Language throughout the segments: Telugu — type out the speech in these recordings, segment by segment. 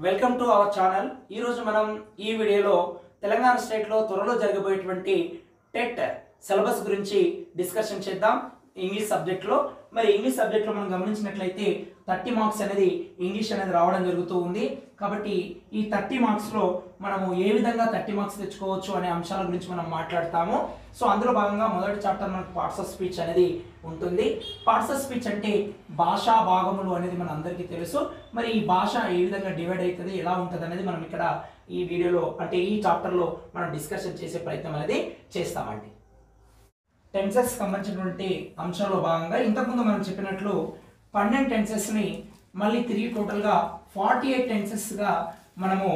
Welcome to our channel. ఈరోజు మనం ఈ వీడియోలో తెలంగాణ స్టేట్లో త్వరలో జరగబోయేటువంటి టెట్ సిలబస్ గురించి డిస్కషన్ చేద్దాం. ఇంగ్లీష్ సబ్జెక్ట్లో ఇంగ్లీష్ సబ్జెక్ట్లో మనం గమనించినట్లయితే 30 మార్క్స్ అనేది ఇంగ్లీష్ అనేది రావడం జరుగుతూ ఉంది. కాబట్టి ఈ 30 మార్క్స్లో మనము ఏ విధంగా 30 మార్క్స్ తెచ్చుకోవచ్చు అనే అంశాల గురించి మనం మాట్లాడతాము. సో అందులో భాగంగా మొదటి చాప్టర్ మనకు పార్ట్స్ ఆఫ్ స్పీచ్ అనేది ఉంటుంది. పార్ట్స్ ఆఫ్ స్పీచ్ అంటే భాషా భాగములు అనేది మన అందరికీ తెలుసు. మరి ఈ భాష ఏ విధంగా డివైడ్ అవుతుంది, ఎలా ఉంటుంది అనేది మనం ఇక్కడ ఈ వీడియోలో అంటే ఈ చాప్టర్లో మనం డిస్కషన్ చేసే ప్రయత్నం అనేది చేస్తామండి. టెన్సెస్ సంబంధించినటువంటి అంశంలో భాగంగా ఇంతకుముందు మనం చెప్పినట్లు 12 టెన్సెస్ని మళ్ళీ తిరిగి టోటల్గా 48 టెన్సెస్గా మనము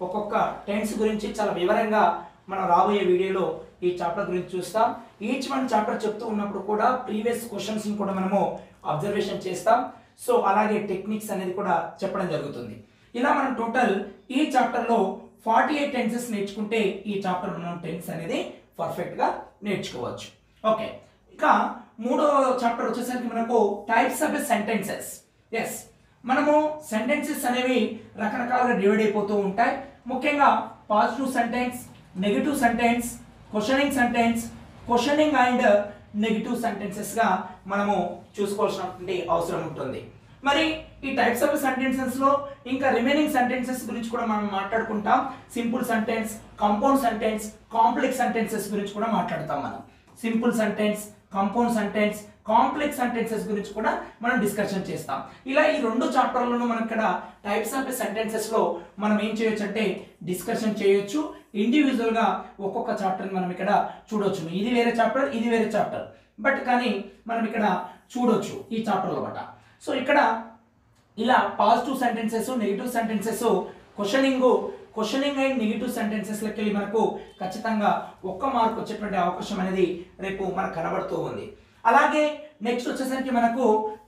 ఒక్కొక్క టెన్స్ గురించి చాలా వివరంగా మనం రాబోయే వీడియోలో ఈ చాప్టర్ గురించి చూస్తాం. ఈచ్ వన్ చాప్టర్ చెప్తూ ఉన్నప్పుడు కూడా ప్రీవియస్ క్వశ్చన్స్ని కూడా మనము అబ్జర్వేషన్ చేస్తాం. సో అలాగే టెక్నిక్స్ అనేది కూడా చెప్పడం జరుగుతుంది. ఇలా మనం టోటల్ ఈ చాప్టర్లో 48 టెన్సెస్ నేర్చుకుంటే ఈ చాప్టర్ మనం టెన్స్ అనేది పర్ఫెక్ట్గా నేర్చుకోవచ్చు. ఓకే, ఇక మూడో చాప్టర్ వచ్చేసరికి మనకు టైప్స్ ఆఫ్ సెంటెన్సెస్. ఎస్, మనము సెంటెన్సెస్ అనేవి రకరకాలుగా డివైడ్ అయిపోతూ ఉంటాయి. ముఖ్యంగా positive sentence, negative sentence, questioning sentence, questioning and negative సెంటెన్సెస్గా మనము చూసుకోవాల్సినటువంటి అవసరం ఉంటుంది. మరి ఈ టైప్స్ ఆఫ్ సెంటెన్సెస్లో ఇంకా రిమైనింగ్ సెంటెన్సెస్ గురించి కూడా మనం మాట్లాడుకుంటాం. Simple sentence, compound sentence, complex sentences గురించి కూడా మాట్లాడతాం. మనం simple sentence, compound sentence, complex sentences గురించి కూడా మనం డిస్కషన్ చేస్తాం. ఇలా ఈ రెండు చాప్టర్లను మనం ఇక్కడ టైప్స్ ఆఫ్ సెంటెన్సెస్లో మనం ఏం చేయొచ్చు అంటే డిస్కషన్ చేయొచ్చు. ఇండివిజువల్గా ఒక్కొక్క చాప్టర్ని మనం ఇక్కడ చూడొచ్చు. ఇది వేరే చాప్టర్, ఇది వేరే చాప్టర్, బట్ కానీ మనం ఇక్కడ చూడొచ్చు ఈ చాప్టర్లో బట. సో ఇక్కడ ఇలా positive sentences, negative sentences, questioning and negative సెంటెన్సెస్లకి వెళ్ళి మనకు ఖచ్చితంగా 1 మార్క్ వచ్చేటువంటి అవకాశం అనేది రేపు మనకు కనబడుతూ ఉంది. అలాగే నెక్స్ట్ వచ్చేసరికి మనకు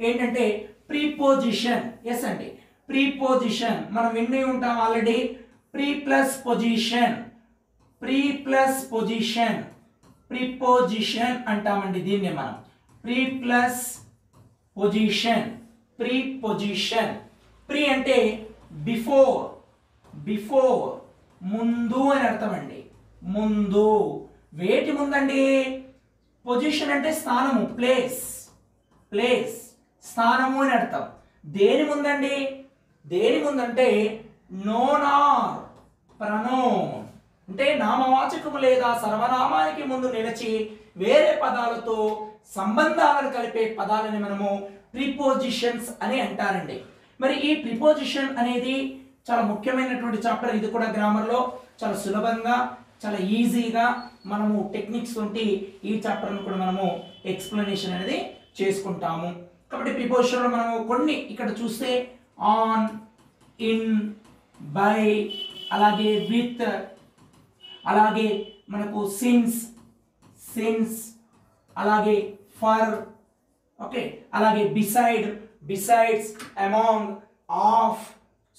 ఏంటంటే ప్రీపోజిషన్. ఎస్ అండి, ప్రీపోజిషన్ మనం విని ఉంటాం ఆల్రెడీ. ప్రీపోజిషన్ అంటామండి దీన్ని మనం. ప్రీపోజిషన్ ప్రీ అంటే బిఫోర్ ముందు అని అర్థం అండి. ముందు వేటి ముందండి? పొజిషన్ అంటే స్థానము, ప్లేస్ స్థానము అని అర్థం. దేని ముందండి? దేని ముందంటే నోన్ ఆర్ ప్రనౌన్ అంటే నామవాచకము లేదా సర్వనామానికి ముందు నిలిచి వేరే పదాలతో సంబంధాలను కలిపే పదాలని మనము ప్రిపోజిషన్స్ అని అంటారండి. మరి ఈ ప్రిపోజిషన్ అనేది చాలా ముఖ్యమైనటువంటి చాప్టర్. ఇది కూడా గ్రామర్లో చాలా సులభంగా, చాలా ఈజీగా మనము టెక్నిక్స్ ఉంటే ఈ చాప్టర్ను కూడా మనము ఎక్స్ప్లెనేషన్ అనేది చేసుకుంటాము. కాబట్టి ప్రిపోజిషన్లో మనము కొన్ని ఇక్కడ చూస్తే ఆన్, ఇన్, బై, అలాగే విత్, అలాగే మనకు సిన్స్, అలాగే ఫర్, ఓకే, అలాగే బిసైడ్స్, అమాంగ్, ఆఫ్.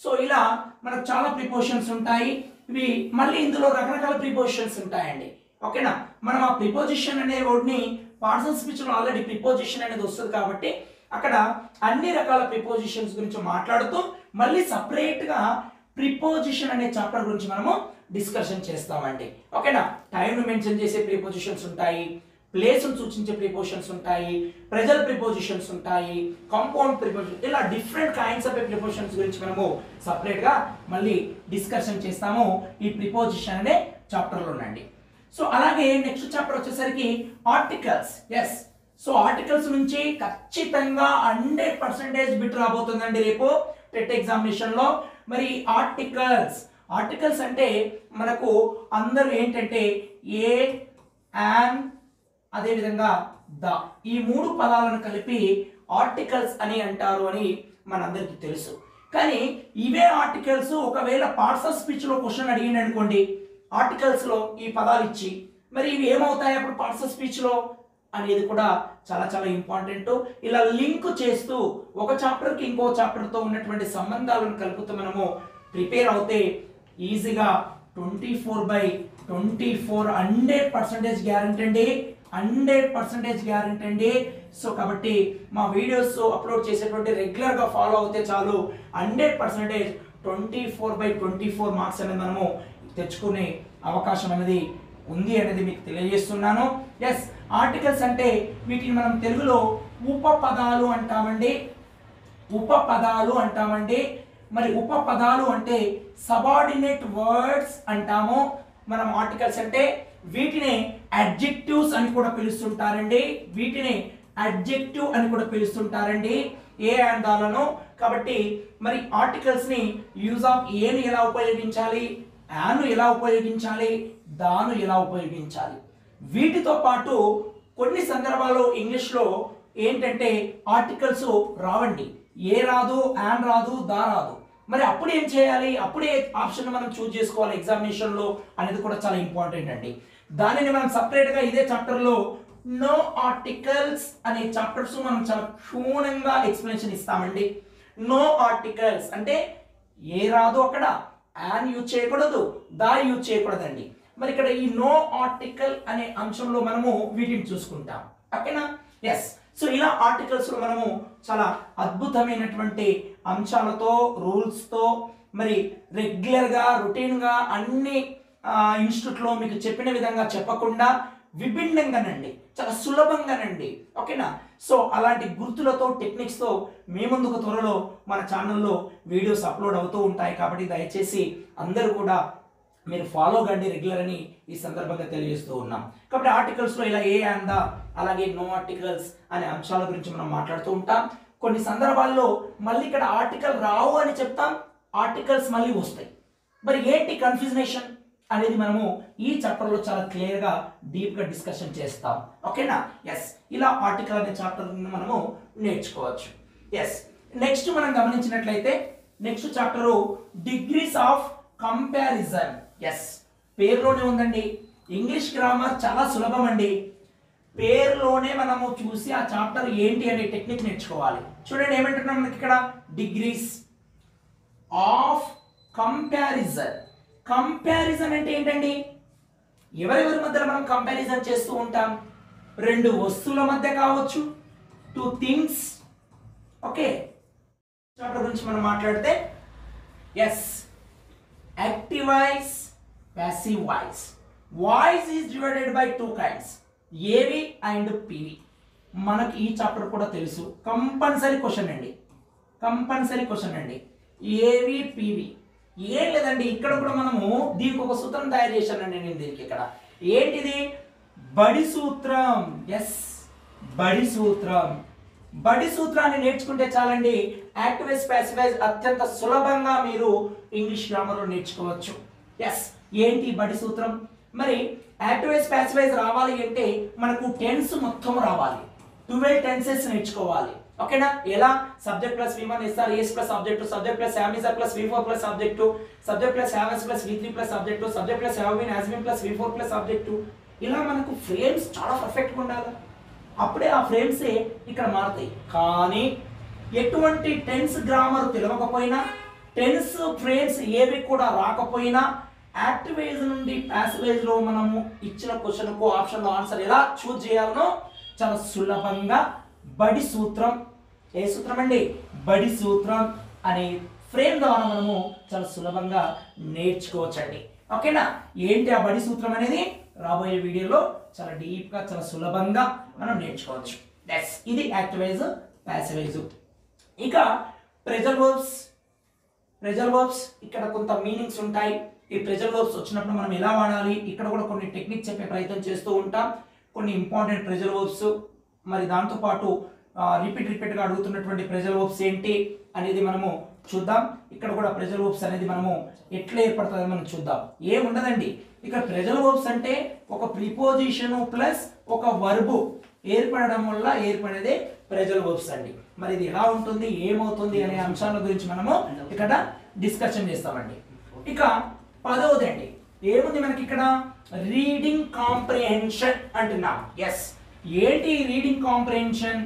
సో ఇలా మనకు చాలా ప్రిపోజిషన్స్ ఉంటాయి. ఇవి మళ్ళీ ఇందులో రకరకాల ప్రిపోజిషన్స్ ఉంటాయండి. ఓకేనా, మనం ఆ ప్రిపోజిషన్ అనే వర్డ్ని పార్ట్స్ ఆఫ్ స్పీచ్లో ఆల్రెడీ ప్రిపోజిషన్ అనేది వస్తుంది కాబట్టి అక్కడ అన్ని రకాల ప్రిపోజిషన్స్ గురించి మాట్లాడుతూ మళ్ళీ సపరేట్గా ప్రిపోజిషన్ అనే చాప్టర్ గురించి మనము డిస్కషన్ చేస్తామండి. ఓకేనా, టైంను మెన్షన్ చేసే ప్రిపోజిషన్స్ ఉంటాయి, ప్లేస్ను సూచించే ప్రిపోజిషన్స్ ఉంటాయి, ప్రెజల్ ప్రిపోజిషన్స్ ఉంటాయి, కాంపౌండ్ ప్రిపోజిషన్, ఇలా డిఫరెంట్ కైండ్స్ ఆఫ్ ప్రిపోజిషన్స్ గురించి మనము సపరేట్గా మళ్ళీ డిస్కషన్ చేస్తాము ఈ ప్రిపోజిషన్ అనే చాప్టర్లోనండి. సో అలాగే నెక్స్ట్ చాప్టర్ వచ్చేసరికి ఆర్టికల్స్. ఎస్, సో ఆర్టికల్స్ నుంచి ఖచ్చితంగా 100% బిట్ రాబోతుందండి రేపు టెట్ ఎగ్జామినేషన్లో. మరి ఆర్టికల్స్ అంటే మనకు అందరూ ఏంటంటే ఏ, యాన్, అదేవిధంగా ద, ఈ 3 పదాలను కలిపి ఆర్టికల్స్ అని అంటారు అని మనందరికీ తెలుసు. కానీ ఇవే ఆర్టికల్స్ ఒకవేళ పార్ట్స్ ఆఫ్ స్పీచ్లో క్వశ్చన్ అడిగింది అనుకోండి, ఆర్టికల్స్లో ఈ పదాలు ఇచ్చి మరి ఇవి ఏమవుతాయి అప్పుడు పార్ట్స్ ఆఫ్ స్పీచ్లో అనేది కూడా చాలా చాలా ఇంపార్టెంట్. ఇలా లింక్ చేస్తూ ఒక చాప్టర్కి ఇంకో చాప్టర్తో ఉన్నటువంటి సంబంధాలను కలుపుతూ మనము ప్రిపేర్ అవుతే ఈజీగా 24/24 100% గ్యారెంటీ అండి. 100% గ్యారెంటీ అండి. సో కాబట్టి మా వీడియోస్ అప్లోడ్ చేసేటువంటి రెగ్యులర్గా ఫాలో అవుతే చాలు 100% 24/24 మార్క్స్ అనేది మనము తెచ్చుకునే అవకాశం అనేది ఉంది అనేది మీకు తెలియజేస్తున్నాను. ఎస్, ఆర్టికల్స్ అంటే వీటిని మనం తెలుగులో ఉపపదాలు అంటామండి. ఉపపదాలు అంటామండి. మరి ఉపపదాలు అంటే సబార్డినేట్ వర్డ్స్ అంటాము మనం. ఆర్టికల్స్ అంటే వీటిని అడ్జెక్టివ్స్ అని కూడా పిలుస్తుంటారండి. వీటిని అడ్జెక్టివ్ అని కూడా పిలుస్తుంటారండి ఏ అండ్ దాలను. కాబట్టి మరి ఆర్టికల్స్ ని యూజ్ ఆఫ్ ఏను ఎలా ఉపయోగించాలి, యాను ఎలా ఉపయోగించాలి, దాను ఎలా ఉపయోగించాలి. వీటితో పాటు కొన్ని సందర్భాల్లో ఇంగ్లీష్లో ఏంటంటే ఆర్టికల్స్ రావండి. ఏ రాదు, యాన్ రాదు, దా రాదు. మరి అప్పుడు ఏం చేయాలి, అప్పుడే ఆప్షన్ మనం చూస్ చేసుకోవాలి ఎగ్జామినేషన్లో అనేది కూడా చాలా ఇంపార్టెంట్ అండి. దానిని మనం సపరేట్గా ఇదే చాప్టర్లో నో ఆర్టికల్స్ అనే చాప్టర్స్ మనం చాలా క్షుణ్ణంగా ఎక్స్ప్లెనేషన్ ఇస్తామండి. నో ఆర్టికల్స్ అంటే ఏ రాదు, అక్కడ యాన్ యూజ్ చేయకూడదు, దా యూజ్ చేయకూడదండి. మరి ఇక్కడ ఈ నో ఆర్టికల్ అనే అంశంలో మనము వీటిని చూసుకుంటాం. ఓకేనా? ఎస్. సో ఇలా ఆర్టికల్స్ లో మనము చాలా అద్భుతమైనటువంటి అంశాలతో, రూల్స్ తో, మరి రెగ్యులర్ గా, రొటీన్ గా అన్ని ఇన్స్టిట్యూట్ లో మీకు చెప్పిన విధంగా చెప్పకుండా విభిన్నంగానండి, చాలా సులభంగానండి. ఓకేనా? సో అలాంటి గుర్తులతో, టెక్నిక్స్ తో మీ ముందుకు త్వరలో మన ఛానల్లో వీడియోస్ అప్లోడ్ అవుతూ ఉంటాయి. కాబట్టి దయచేసి అందరూ కూడా మీరు ఫాలో కండి రెగ్యులర్ అని ఈ సందర్భంగా తెలియజేస్తూ ఉన్నాం. కాబట్టి ఆర్టికల్స్ లో ఇలా ఏ అండ్ ద, అలాగే నో ఆర్టికల్స్ అనే అంశాల గురించి మనం మాట్లాడుతూ ఉంటాం. కొన్ని సందర్భాల్లో మళ్ళీ ఇక్కడ ఆర్టికల్ రావు అని చెప్తాం, ఆర్టికల్స్ మళ్ళీ వస్తాయి. మరి ఏంటి కన్ఫ్యూజనేషన్ అనేది మనము ఈ చాప్టర్ లో చాలా క్లియర్ గా డీప్ గా డిస్కషన్ చేస్తాం. ఓకేనా? ఎస్. ఇలా ఆర్టికల్ అనే చాప్టర్ మనము నేర్చుకోవచ్చు. ఎస్. నెక్స్ట్ మనం గమనించినట్లయితే next chapter degrees of comparison. Yes, పేరులోనే ఉందండి. ఇంగ్లీష్ గ్రామర్ చాలా సులభం అండి. పేరులోనే మనము చూసి ఆ చాప్టర్ ఏంటి అనే టెక్నిక్ నేర్చుకోవాలి. చూడండి ఏమంటున్నాం మనకి ఇక్కడ, డిగ్రీస్ ఆఫ్ కంపారిజన్. కంపారిజన్ అంటే ఏంటండి? ఎవరెవరి మధ్యలో మనం కంపారిజన్ చేస్తూ ఉంటాం? రెండు వస్తువుల మధ్య కావచ్చు, టూ థింగ్స్. ఓకే, చాప్టర్ గురించి మనం మాట్లాడితే yes, active voice, passive voice. Voice is divided by two kinds, AV and PV. మనకి ఈ చాప్టర్ కూడా తెలుసు. కంపల్సరీ క్వశ్చన్ అండి, కంపల్సరీ క్వశ్చన్ అండి. ఏవి పివి ఏం లేదండి. ఇక్కడ కూడా మనము దీనికి ఒక సూత్రం తయారు చేశానండి నేను దీనికి. ఇక్కడ ఏంటిది? బడి సూత్రం. ఎస్, బడి సూత్రం. బడి సూత్రాన్ని నేర్చుకుంటే చాలండి, యాక్టివ్ వాయిస్, ప్యాసివ్ వాయిస్ అత్యంత సులభంగా మీరు ఇంగ్లీష్ గ్రామర్లో నేర్చుకోవచ్చు. ఎస్, ఏంటి బడి సూత్రం? మరి యాక్టివ్ వాయిస్, ప్యాసివ్ వాయిస్ రావాలి అంటే మనకు టెన్స్ మొత్తం రావాలి. 12 టెన్సెస్ నేర్చుకోవాలి. ఓకేనా? ఎలా? Subject plus V1 SR ES plus object, subject plus have is plus V4 plus object, subject plus have is plus V3 plus object, subject plus have been has been plus V4 plus object. ఇలా మనకు ఫ్రేమ్స్ చాలా పర్ఫెక్ట్గా ఉండాలి. అప్పుడే ఆ ఫ్రేమ్స్ ఇక్కడ మారుతాయి. కానీ ఎటువంటి టెన్స్ గ్రామర్ తెలియకపోయినా, టెన్స్ ఫ్రేమ్స్ ఏవి కూడా రాకపోయినా, యాక్టివ్ వాయిస్ నుండి ప్యాసివ్ వాయిస్ లో మనము ఇచ్చిన క్వశ్చన్ కు ఆప్షన్ లో ఆన్సర్ ఎలా చూస్ చేయాలనో చాలా సులభంగా బడి సూత్రం, ఏ సూత్రం అండి? బడి సూత్రం అనే ఫ్రేమ్ ద్వారా మనము చాలా సులభంగా నేర్చుకోవచ్చండి. ఓకేనా? ఏంటి ఆ బడి సూత్రం అనేది రాబోయే వీడియోలో చాలా డీప్ గా, చాలా సులభంగా మనం నేర్చుకోవచ్చు. ఎస్, ఇది యాక్టివ్ వాయిస్, ప్యాసివ్ వాయిస్. ఇక ప్రెజల్ వర్బ్స్. ప్రెజల్ వర్బ్స్ ఇక్కడ కొంత మీనింగ్స్ ఉంటాయి. ఈ ప్రెజల్ వర్బ్స్ వచ్చినప్పుడు మనం ఎలా వాడాలి, ఇక్కడ కూడా కొన్ని టెక్నిక్ చెప్పే ప్రయత్నం చేస్తూ ఉంటాం. కొన్ని ఇంపార్టెంట్ ప్రెజల్ వర్బ్స్, మరి దాంతో పాటు రిపీట్ గా అడుగుతున్నటువంటి ప్రెజల్ వర్బ్స్ ఏంటి అనేది మనము చూద్దాం. ఇక్కడ కూడా ప్రెజల్ వర్బ్స్ అనేది మనము ఎట్లా ఏర్పడుతుంది మనం చూద్దాం. ఏముండదండి, ఇక్కడ ప్రెజల్ వర్బ్స్ అంటే ఒక ప్రిపోజిషన్ ప్లస్ ఒక వర్బ్ ఏర్పడడం వల్ల ఏర్పడేదే ప్రెజల్ వర్బ్స్ అండి. మరి ఇది ఎలా ఉంటుంది, ఏమవుతుంది అనే అంశాల గురించి మనము ఇక్కడ డిస్కషన్ చేస్తామండి. ఇక 10వది అండి, ఏముంది మనకి ఇక్కడ? రీడింగ్ కాంప్రిహెన్షన్ అంటున్నాం. ఎస్, ఏంటి రీడింగ్ కాంప్రిహెన్షన్?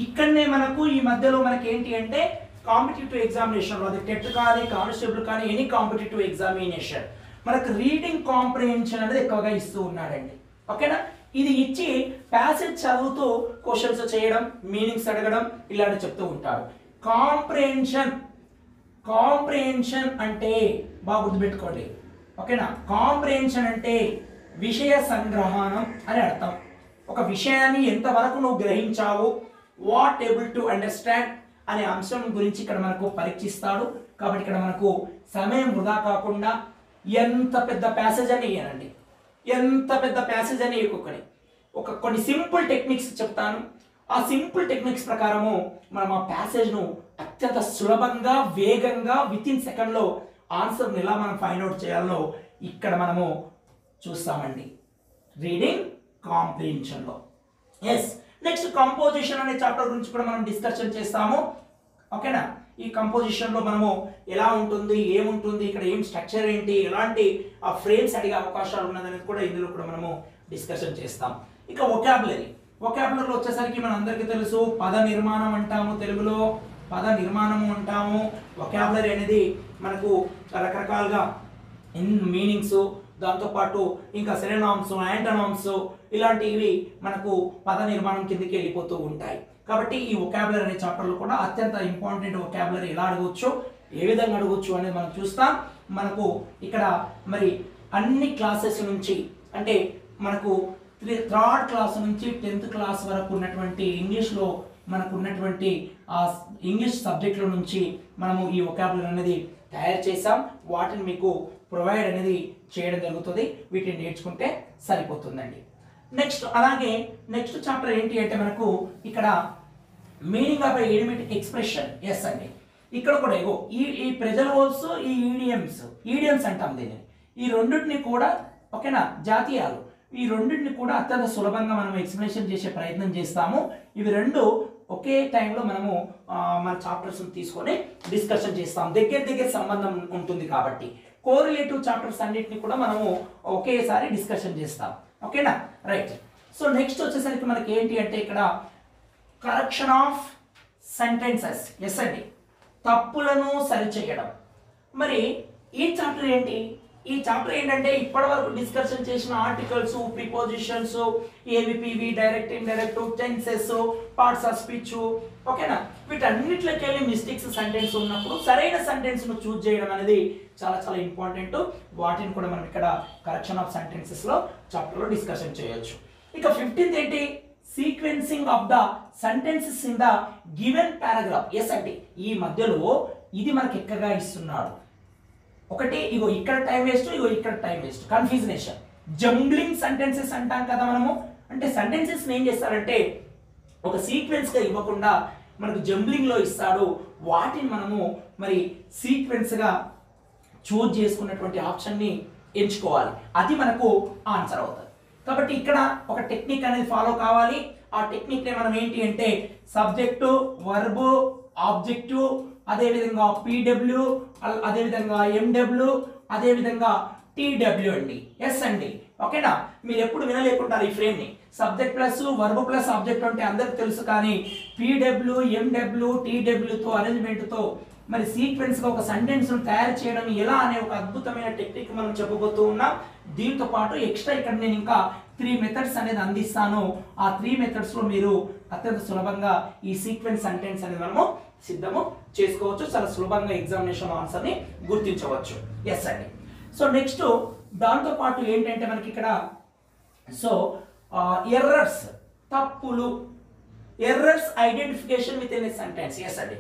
ఇక్కడనే మనకు ఈ మధ్యలో మనకి ఏంటి అంటే కాంపిటేటివ్ ఎగ్జామినేషన్, అది టెట్ కానీ, కానిస్టేబుల్ కానీ, ఎనీ కాంపిటేటివ్ ఎగ్జామినేషన్ మనకు రీడింగ్ కాంప్రిహెన్షన్ అనేది ఎక్కువగా ఇస్తూ ఉన్నాడండి. ఓకేనా? ఇది ఇచ్చి ప్యాసేజ్ చదువుతూ క్వశ్చన్స్ చేయడం, మీనింగ్స్ అడగడం ఇలాంటి చెప్తూ ఉంటాడు. కాంప్రిహెన్షన్ కాంప్రిహెన్షన్ అంటే బాగా గుర్తుపెట్టుకోండి, ఓకేనా. కాంప్రిహెన్షన్ అంటే విషయ సంగ్రహణం అని అర్థం. ఒక విషయాన్ని ఎంతవరకు నువ్వు గ్రహించావు, వాట్ ఏబుల్ టు అండర్స్టాండ్ అనే అంశం గురించి ఇక్కడ మనకు పరీక్షిస్తాడు. కాబట్టి ఇక్కడ మనకు సమయం వృధా కాకుండా ఎంత పెద్ద ప్యాసేజ్ అని ఇయ్యానండి, ఎంత పెద్ద ప్యాసేజ్ అని కొన్ని సింపుల్ టెక్నిక్స్ చెప్తాను. ఆ సింపుల్ టెక్నిక్స్ ప్రకారము మనం ఆ ప్యాసేజ్ను అత్యంత సులభంగా వేగంగా విత్ ఇన్ సెకండ్లో ఆన్సర్ని ఎలా మనం ఫైండ్ అవుట్ చేయాలో ఇక్కడ మనము చూస్తామండి రీడింగ్ కాంప్రిహెన్షన్లో. ఎస్, నెక్స్ట్ కంపోజిషన్ అనే చాప్టర్ గురించి కూడా మనం డిస్కషన్ చేస్తాము, ఓకేనా. ఈ కంపోజిషన్లో మనము ఎలా ఉంటుంది, ఏముంటుంది, ఇక్కడ ఏం స్ట్రక్చర్ ఏంటి, ఎలాంటి ఆ ఫ్రేమ్స్ అడిగే అవకాశాలు ఉన్నదనేది కూడా ఇందులో కూడా మనము డిస్కషన్ చేస్తాం. ఇక వొకాబులరీలో వచ్చేసరికి మన అందరికీ తెలుసు పద నిర్మాణం అంటాము, తెలుగులో పద నిర్మాణము అంటాము. వొకాబులరీ అనేది మనకు రకరకాలుగా మీనింగ్స్, దాంతోపాటు ఇంకా సినోనిమ్స్, యాంటోనిమ్స్ ఇలాంటివి మనకు పద నిర్మాణం కిందకి వెళ్ళిపోతూ ఉంటాయి. కాబట్టి ఈ వొకాబులరీ అనే చాప్టర్లో కూడా అత్యంత ఇంపార్టెంట్ వొకాబులరీ ఎలా అడగవచ్చు, ఏ విధంగా అడగవచ్చు అనేది మనం చూస్తాం. మనకు ఇక్కడ మరి అన్ని క్లాసెస్ నుంచి అంటే మనకు 3rd క్లాస్ నుంచి 10th క్లాస్ వరకు ఉన్నటువంటి ఇంగ్లీష్లో మనకు ఉన్నటువంటి ఆ ఇంగ్లీష్ సబ్జెక్టుల నుంచి మనము ఈ వొకాబులరీ అనేది తయారు చేసాం. వాటిని మీకు ప్రొవైడ్ అనేది చేయడం జరుగుతుంది, వీటిని నేర్చుకుంటే సరిపోతుందండి. నెక్స్ట్ అలాగే నెక్స్ట్ చాప్టర్ ఏంటి అంటే మనకు ఇక్కడ meaning of idiomatic expression. Yes అండి, ఇక్కడ కూడా ఇగో ఈ ప్రెజల్ వర్బ్స్, ఈ ఈడియమ్స్ అంటాం దీన్ని. ఈ రెండింటిని కూడా ఓకేనా జాతీయాలు, ఈ రెండింటిని కూడా అత్యంత సులభంగా మనం ఎక్స్ప్లెనేషన్ చేసే ప్రయత్నం చేస్తాము. ఇవి రెండు ఒకే టైంలో మనము మన చాప్టర్స్ తీసుకొని డిస్కషన్ చేస్తాం, దగ్గర సంబంధం ఉంటుంది కాబట్టి. కోరిలేటివ్ చాప్టర్స్ అన్నిటిని కూడా మనము ఒకేసారి డిస్కషన్ చేస్తాం, ఓకేనా. రైట్, సో నెక్స్ట్ వచ్చేసరికి మనకి ఏంటి అంటే ఇక్కడ కరెక్షన్ ఆఫ్ సెంటెన్సెస్. ఎస్ అండి, తప్పులను సరిచేయడం. మరి ఈ చాప్టర్ ఏంటి, ఈ చాప్టర్ ఏంటంటే ఇప్పటి వరకు డిస్కషన్ చేసిన ఆర్టికల్స్, ప్రిపోజిషన్స్, ఏవిపివి, direct, indirect, tenses, parts of speech, ఓకేనా. వీటన్నిటిలోకి వెళ్ళి మిస్టేక్స్ సెంటెన్స్ ఉన్నప్పుడు సరైన సెంటెన్స్ ను చూస్ చేయడం అనేది చాలా చాలా ఇంపార్టెంట్. వాటిని కూడా మనం ఇక్కడ కరెక్షన్ ఆఫ్ సెంటెన్సెస్ లో చాప్టర్ లో డిస్కషన్ చేయొచ్చు. ఇక 15th ఏంటి, sequencing of the sentences in the given paragraph. Yes అంటే ఈ మధ్యలో ఇది మనకి ఎక్కగా ఇస్తున్నాడు. ఒకటి ఇగో ఇక్కడ టైం వేస్ట్, ఇగో ఇక్కడ టైం వేస్ట్, కన్ఫ్యూజనేషన్, జంబ్లింగ్ సెంటెన్సెస్ అంటాం కదా మనము. అంటే సెంటెన్సెస్ ఏం చేస్తారంటే ఒక సీక్వెన్స్ గా ఇవ్వకుండా మనకు జంబ్లింగ్ లో ఇస్తాడు. వాటిని మనము మరి సీక్వెన్స్ గా చూజ్ చేసుకున్నటువంటి ఆప్షన్ ని ఎంచుకోవాలి, అది మనకు ఆన్సర్ అవుతుంది. కాబట్టి ఇక్కడ ఒక టెక్నిక్ అనేది ఫాలో కావాలి. ఆ టెక్నిక్ ని మనం ఏంటి అంటే సబ్జెక్టు, వర్బ్, ఆబ్జెక్టివ్, అదేవిధంగా పీడబ్ల్యూ, అదేవిధంగా ఎండబ్ల్యూ, అదేవిధంగా టీడబ్ల్యూ అండి. ఎస్ అండి, ఓకేనా. మీరు ఎప్పుడు వినలేకుంటారు ఈ ఫ్రేమ్ ని. Subject plus verb plus object అంటే అందరికి తెలుసు, కానీ పీడబ్ల్యూ, ఎండబ్ల్యూ, టీడబ్ల్యూతో అరేంజ్మెంట్ తో మరి సీక్వెన్స్ గా ఒక సెంటెన్స్ ను తయారు చేయడం ఎలా అనే ఒక అద్భుతమైన టెక్నిక్ మనం చెప్పబోతూ ఉన్నాం. దీంతో పాటు ఎక్స్ట్రా ఇక్కడ నేను ఇంకా 3 మెథడ్స్ అనేది అందిస్తాను. ఆ 3 మెథడ్స్ లో మీరు అత్యంత సులభంగా ఈ సీక్వెన్స్ సెంటెన్స్ అనేది మనము సిద్ధము చేసుకోవచ్చు, చాలా సులభంగా ఎగ్జామినేషన్ ఆన్సర్ ని గుర్తించవచ్చు. ఎస్ అండి. సో నెక్స్ట్ దాంతో పాటు ఏంటంటే మనకి ఇక్కడ సో ఎర్రర్స్, తప్పులు, ఎర్రర్స్ ఐడెంటిఫికేషన్ విత్ ఇన్ ఎ సెంటెన్స్. ఎస్ అండి,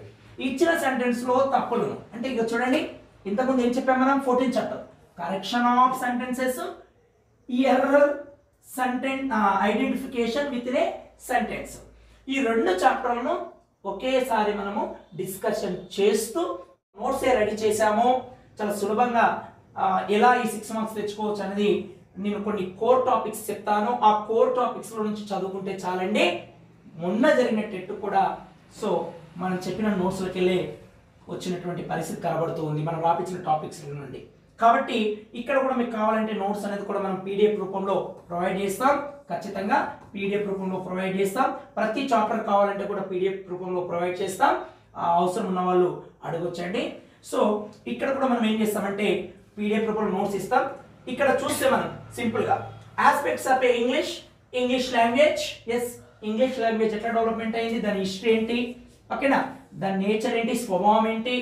ఇచ్చిన సెంటెన్స్ లో తప్పులను అంటే ఇక చూడండి, ఇంతకుముందు ఏం చెప్పాం మనం 14th chapter correction of sentences, error sentence identification within in a sentence. ఈ 2 చాప్టర్లను ఒకేసారి మనము డిస్కషన్ చేస్తూ నోట్స్ రెడీ చేశాము. చాలా సులభంగా ఎలా ఈ 6 మార్క్స్ తెచ్చుకోవచ్చు అనేది నేను కొన్ని కోర్ టాపిక్స్ చెప్తాను. ఆ కోర్ టాపిక్స్ లో నుంచి చదువుకుంటే చాలండి. మొన్న జరిగిన టెట్ కూడా సో మనం చెప్పిన నోట్స్లోకి వెళ్ళి వచ్చినటువంటి పరిస్థితి కనబడుతూ ఉంది మనం రాపించిన టాపిక్స్ నుండి. కాబట్టి ఇక్కడ కూడా మీకు కావాలంటే నోట్స్ అనేది కూడా మనం పీడిఎఫ్ రూపంలో ప్రొవైడ్ చేస్తాం, ఖచ్చితంగా పీడిఎఫ్ రూపంలో ప్రొవైడ్ చేస్తాం. ప్రతి చాప్టర్ కావాలంటే కూడా పీడిఎఫ్ రూపంలో ప్రొవైడ్ చేస్తాం, అవసరం ఉన్న వాళ్ళు అడగొచ్చండి. సో ఇక్కడ కూడా మనం ఏం చేస్తామంటే పీడిఎఫ్ రూపంలో నోట్స్ ఇస్తాం. ఇక్కడ చూస్తే మనం సింపుల్ గా aspects of a English language. Yes, English language ఎట్లా డెవలప్మెంట్ అయింది, దాని హిస్టరీ ఏంటి, ఓకేనా, దాని నేచర్ ఏంటి, స్వభావం ఏంటి,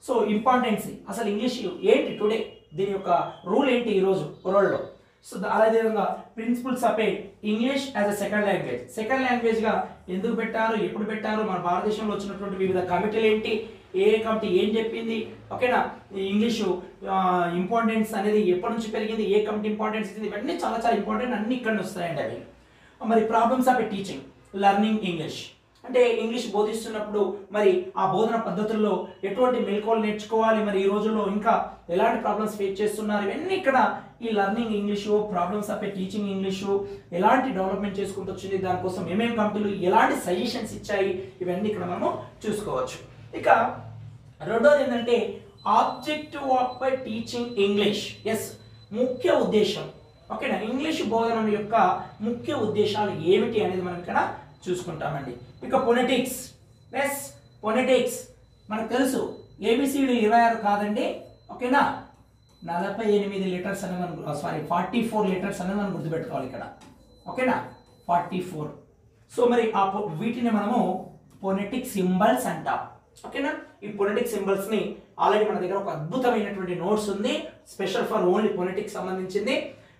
సో ఇంపార్టెన్సీ అసలు ఇంగ్లీష్ ఏంటి టుడే, దీని యొక్క రూల్ ఏంటి ఈరోజు వరల్డ్లో. సో అదేవిధంగా principles of a English as a second language, second లాంగ్వేజ్గా ఎందుకు పెట్టారు, ఎప్పుడు పెట్టారు, మన భారతదేశంలో వచ్చినటువంటి వివిధ కమిటీలు ఏంటి, ఏ కమిటీ ఏం చెప్పింది, ఓకేనా, ఇంగ్లీషు ఇంపార్టెన్స్ అనేది ఎప్పటి నుంచి పెరిగింది, ఏ కమిటీ ఇంపార్టెన్స్ ఇచ్చింది, ఇవన్నీ చాలా చాలా ఇంపార్టెంట్, అన్ని ఇక్కడ వస్తాయండి అవి. మరి problems of a teaching learning English అంటే ఇంగ్లీష్ బోధిస్తున్నప్పుడు మరి ఆ బోధన పద్ధతుల్లో ఎటువంటి మెలకువలు నేర్చుకోవాలి, మరి ఈ రోజుల్లో ఇంకా ఎలాంటి ప్రాబ్లమ్స్ ఫేస్ చేస్తున్నారు, ఇవన్నీ ఇక్కడ ఈ learning English, problems of a teaching English ఎలాంటి డెవలప్మెంట్ చేసుకుంటూ వచ్చింది, దానికోసం ఏమేమి కంపెనీలు ఎలాంటి సజెషన్స్ ఇచ్చాయి, ఇవన్నీ ఇక్కడ మనము చూసుకోవచ్చు. ఇక రెండోది ఏంటంటే objective of a teaching English. Yes, ముఖ్య ఉద్దేశం, ఓకేనా, ఇంగ్లీష్ బోధన యొక్క ముఖ్య ఉద్దేశాలు ఏమిటి అనేది మనం ఇక్కడ చూసుకుంటామండి. ఇక ఫొనెటిక్స్. ఎస్, ఫొనెటిక్స్ మనకు తెలుసు ఏబిసిడి 26 కాదండి, ఓకేనా, 48 లెటర్స్ అనేది మనం 44 లెటర్స్ అనేది మనం గుర్తుపెట్టుకోవాలి ఇక్కడ, ఓకేనా, 44. సో మరి ఆ వీటిని మనము ఫొనెటిక్ సింబల్స్ అంటాం, ఓకేనా. ఈ ఫొనెటిక్ సింబల్స్ ని ఆల్రెడీ మన దగ్గర ఒక అద్భుతమైనటువంటి నోట్స్ ఉంది స్పెషల్ ఫర్ ఓన్లీ ఫొనెటిక్స్ సంబంధించింది,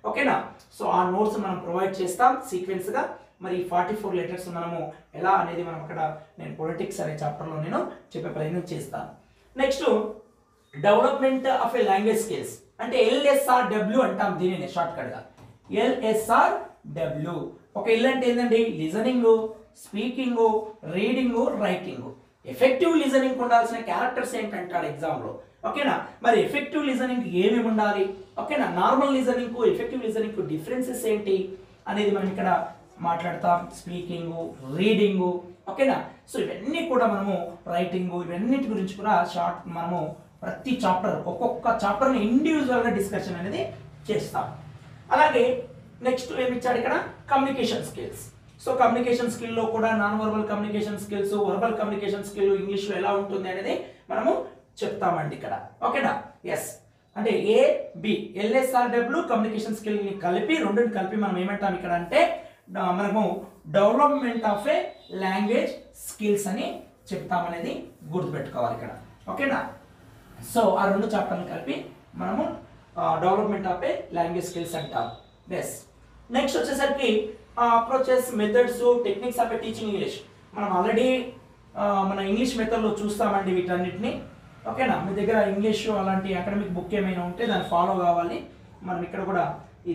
ఓకేనా. సో ఆ నోట్స్ మనం ప్రొవైడ్ చేస్తాం సీక్వెన్స్ గా. మరి 44 లెటర్స్ మనము ఎలా అనేది మనం అక్కడ నేను పొలిటిక్స్ అనే చాప్టర్లో నేను చెప్పే ప్రయత్నం చేస్తాను. Next development of A language skills అంటే LSRW అంటాం దీనిని షార్ట్ కట్ గా, LSRW. ఒక ఎల్ అంటే ఏంటండి, listening, speaking, reading, writing. Effective listening ఉండాల్సిన క్యారెక్టర్స్ ఏంటంటాడు ఎగ్జామ్ లో, ఓకేనా. మరి ఎఫెక్టివ్ లిజనింగ్ ఏమేమి ఉండాలి, ఓకేనా, నార్మల్ లిజనింగ్ కు ఎఫెక్టివ్ లిజనింగ్ కు డిఫరెన్సెస్ ఏంటి అనేది మనం ఇక్కడ మాట్లాడతాం. స్పీకింగ్, రీడింగ్, ఓకేనా. సో ఇవన్నీ కూడా మనము రైటింగ్, ఇవన్నిటి గురించి కూడా షార్ట్ మనము ప్రతి చాప్టర్ ఒక్కొక్క చాప్టర్ని ఇండివిజువల్గా డిస్కషన్ అనేది చేస్తాం. అలాగే నెక్స్ట్ ఏమి ఇచ్చాడు ఇక్కడ, కమ్యూనికేషన్ స్కిల్స్. సో కమ్యూనికేషన్ స్కిల్లో కూడా non verbal communication skills, verbal communication skill ఇంగ్లీష్లో ఎలా ఉంటుంది అనేది మనము చెప్తామండి ఇక్కడ, ఓకేనా. ఎస్ అంటే LSRW కమ్యూనికేషన్ స్కిల్ని కలిపి రెండుని కలిపి మనం ఏమంటాం ఇక్కడ అంటే మనము development of A language skills అని చెప్తామనేది గుర్తుపెట్టుకోవాలి ఇక్కడ, ఓకేనా. సో ఆ రెండు చాప్టర్ని కలిపి మనము development of A language skills అంటాం. ఎస్, నెక్స్ట్ వచ్చేసరికి approaches, methods, techniques of a teaching English. మనం ఆల్రెడీ మన ఇంగ్లీష్ మెథడ్లో చూస్తామండి వీటన్నిటిని, ఓకేనా. మీ దగ్గర ఇంగ్లీష్ అలాంటి అకాడమిక్ బుక్ ఏమైనా ఉంటే దాన్ని ఫాలో కావాలి. మనం ఇక్కడ కూడా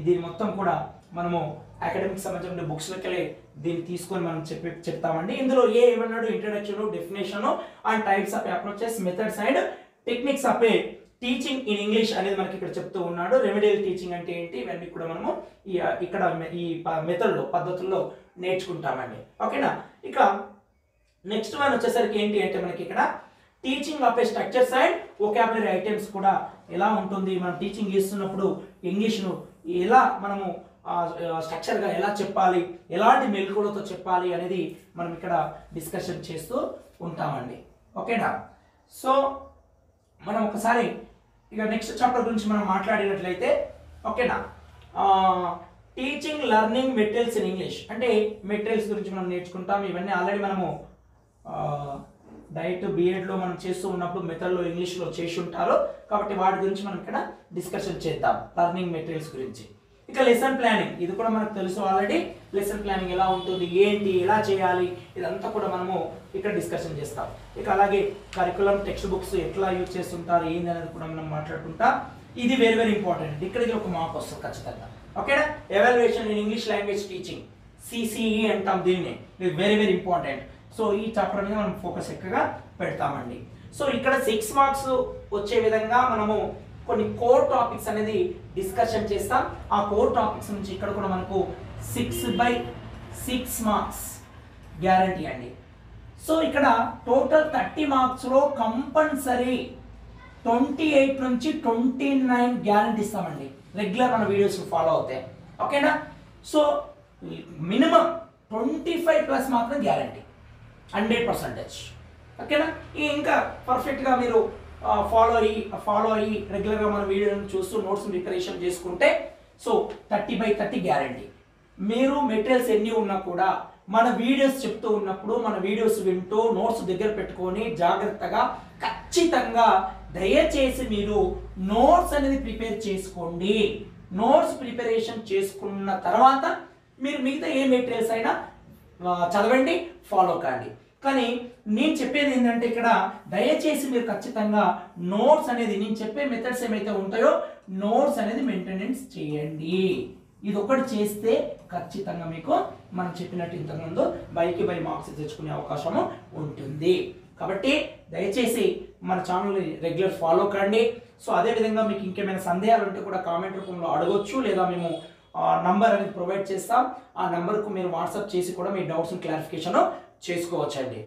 దీని మొత్తం కూడా మనము అకాడమిక్ సంబంధించిన బుక్స్లోకి వెళ్ళి దీన్ని తీసుకొని మనం చెప్తామండి. ఇందులో ఏమన్నాడు, introduction, definition and types of approaches, methods and techniques of a teaching in English అనేది మనకి ఇక్కడ చెప్తూ ఉన్నాడు. రెమెడియల్ టీచింగ్ అంటే ఏంటి, ఇవన్నీ కూడా మనము ఇక్కడ ఈ మెథడ్లో పద్ధతుల్లో నేర్చుకుంటామండి, ఓకేనా. ఇక నెక్స్ట్ వన్ వచ్చేసరికి ఏంటి అంటే మనకి ఇక్కడ teaching of A structures and vocabulary items కూడా ఎలా ఉంటుంది, మనం టీచింగ్ చేస్తున్నప్పుడు ఇంగ్లీష్ను ఎలా మనము స్ట్రక్చర్గా ఎలా చెప్పాలి, ఎలాంటి మెలకువలతో చెప్పాలి అనేది మనం ఇక్కడ డిస్కషన్ చేస్తూ ఉంటామండి, ఓకేనా. సో మనం ఒకసారి ఇక నెక్స్ట్ చాప్టర్ గురించి మనం మాట్లాడినట్లయితే, ఓకేనా, teaching learning materials in English అంటే మెటీరియల్స్ గురించి మనం నేర్చుకుంటాం. ఇవన్నీ ఆల్రెడీ మనము డైరెక్ట్ బిఎడ్లో మనం చేస్తూ ఉన్నప్పుడు మెథడ్లో ఇంగ్లీష్లో చేసి ఉంటారు కాబట్టి వాటి గురించి మనం ఇక్కడ డిస్కషన్ చేద్దాం, లెర్నింగ్ మెటీరియల్స్ గురించి. ఇక లెసన్ ప్లానింగ్, ఇది కూడా మనకు తెలుసు ఆల్రెడీ. లెసన్ ప్లానింగ్ ఎలా ఉంటుంది, ఏంటి, ఎలా చేయాలి, ఇదంతా కూడా మనము ఇక్కడ డిస్కషన్ చేస్తాం. ఇక అలాగే కరికులం, టెక్స్ట్ బుక్స్ ఎట్లా యూజ్ చేస్తుంటారు ఏంది అనేది కూడా మనం మాట్లాడుకుంటాం. ఇది వెరీ వెరీ ఇంపార్టెంట్, ఇక్కడికి ఒక మార్క్ వస్తుంది ఖచ్చితంగా, ఓకేనా. Evaluation in English language teaching, CCE అంటాం దీన్ని, ఇది వెరీ వెరీ ఇంపార్టెంట్. సో ఈ చాప్టర్ మీద మనం ఫోకస్ ఎక్కువగా పెడతామండి. సో ఇక్కడ 6 మార్క్స్ వచ్చే విధంగా మనము కొన్ని కోర్ టాపిక్స్ అనేది డిస్కషన్ చేస్తాం. ఆ కోర్ టాపిక్స్ నుంచి ఇక్కడ కూడా మనకు 6/6 మార్క్స్ గ్యారంటీ అండి. సో ఇక్కడ టోటల్ 30 మార్క్స్లో కంపల్సరీ 28 నుంచి 29 గ్యారంటీ ఇస్తామండి రెగ్యులర్ మన వీడియోస్ ఫాలో అవుతాయి, ఓకేనా. సో మినిమం 25+ మాత్రం గ్యారంటీ 100%, ఓకేనా. ఇంకా పర్ఫెక్ట్గా మీరు ఫాలో అయ్యి రెగ్యులర్గా మన వీడియోని చూస్తూ నోట్స్ ప్రిపరేషన్ చేసుకుంటే సో 30/30 గ్యారంటీ. మీరు మెటీరియల్స్ ఎన్ని ఉన్నా కూడా మన వీడియోస్ చెప్తూ ఉన్నప్పుడు మన వీడియోస్ వింటూ నోట్స్ దగ్గర పెట్టుకొని జాగ్రత్తగా ఖచ్చితంగా దయచేసి మీరు నోట్స్ అనేది ప్రిపేర్ చేసుకోండి. నోట్స్ ప్రిపరేషన్ చేసుకున్న తర్వాత మీరు మిగతా ఏ మెటీరియల్స్ అయినా చదవండి, ఫాలో కాండి. కానీ నేను చెప్పేది ఏంటంటే ఇక్కడ దయచేసి మీరు ఖచ్చితంగా నోట్స్ అనేది, నేను చెప్పే మెథడ్స్ ఏమైతే ఉంటాయో నోట్స్ అనేది మెయింటెనెన్స్ చేయండి. ఇది ఒకటి చేస్తే ఖచ్చితంగా మీకు మనం చెప్పినట్టు ఇంతకుముందు బైకి బై మార్క్స్ తెచ్చుకునే అవకాశము ఉంటుంది. కాబట్టి దయచేసి మన ఛానల్ని రెగ్యులర్ ఫాలో కండి. సో అదేవిధంగా మీకు ఇంకేమైనా సందేహాలు ఉంటే కూడా కామెంట్ రూపంలో అడగొచ్చు, లేదా మేము నంబర్ అనేది ప్రొవైడ్ చేస్తాం. ఆ నంబర్కు మీరు వాట్సాప్ చేసి కూడా మీ డౌట్స్ని క్లారిఫికేషన్ చేసుకోవచ్చండి.